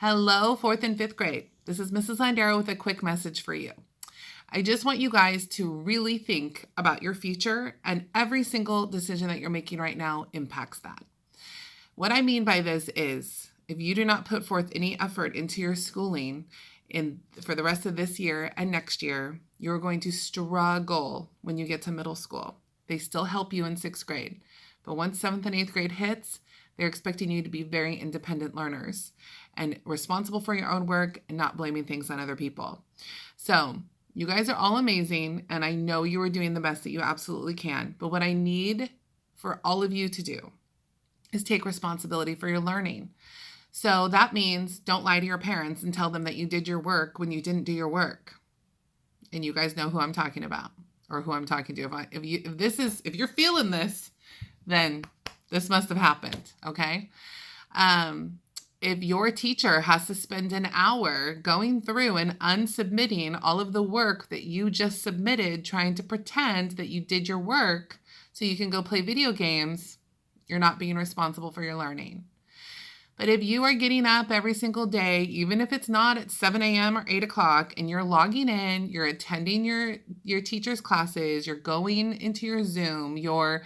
Hello, 4th and 5th grade. This is Mrs. Landero with a quick message for you. I just want you guys to really think about your future, and every single decision that you're making right now impacts that. What I mean by this is if you do not put forth any effort into your schooling for the rest of this year and next year, you're going to struggle when you get to middle school. They still help you in 6th grade, but once 7th and 8th grade hits, they're expecting you to be very independent learners and responsible for your own work and not blaming things on other people. So you guys are all amazing, and I know you are doing the best that you absolutely can. But what I need for all of you to do is take responsibility for your learning. So that means don't lie to your parents and tell them that you did your work when you didn't do your work. And you guys know who I'm talking about or who I'm talking to. If you're feeling this, then this must have happened, okay? If your teacher has to spend an hour going through and unsubmitting all of the work that you just submitted, trying to pretend that you did your work so you can go play video games, you're not being responsible for your learning. But if you are getting up every single day, even if it's not at 7 a.m. or 8 o'clock, and you're logging in, you're attending your teacher's classes, you're going into your Zoom, you're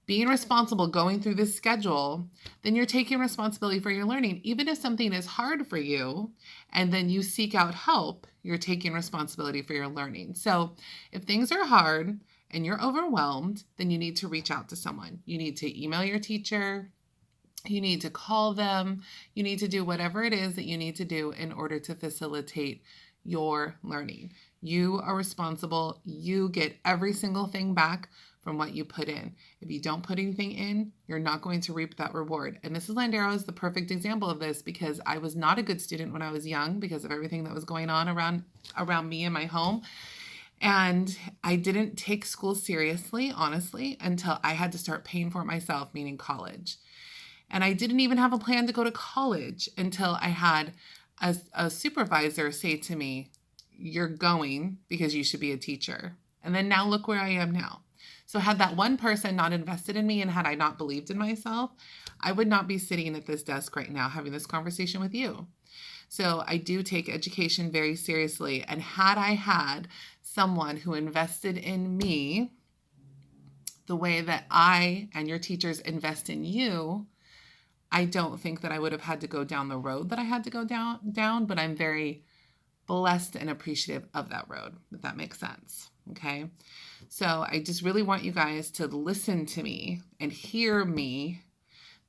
being responsible going through this schedule, then you're taking responsibility for your learning. Even if something is hard for you and then you seek out help, you're taking responsibility for your learning. So if things are hard and you're overwhelmed, then you need to reach out to someone. You need to email your teacher. You need to call them. You need to do whatever it is that you need to do in order to facilitate your learning. You are responsible. You get every single thing back from what you put in. If you don't put anything in, you're not going to reap that reward. And Mrs. Landero is the perfect example of this because I was not a good student when I was young because of everything that was going on around me in my home. And I didn't take school seriously, honestly, until I had to start paying for it myself, meaning college. And I didn't even have a plan to go to college until I had a supervisor say to me, "You're going because you should be a teacher." And then now look where I am now. So had that one person not invested in me and had I not believed in myself, I would not be sitting at this desk right now having this conversation with you. So I do take education very seriously. And had I had someone who invested in me the way that I and your teachers invest in you, I don't think that I would have had to go down the road that I had to go down, but I'm very blessed and appreciative of that road, if that makes sense. Okay. So I just really want you guys to listen to me and hear me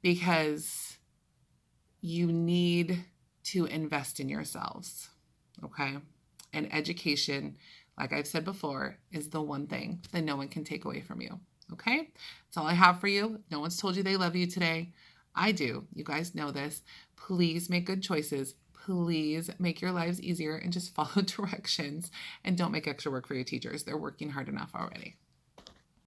because you need to invest in yourselves. Okay. And education, like I've said before, is the one thing that no one can take away from you. Okay. That's all I have for you. No one's told you they love you today. I do. You guys know this. Please make good choices. Please make your lives easier and just follow directions and don't make extra work for your teachers. They're working hard enough already.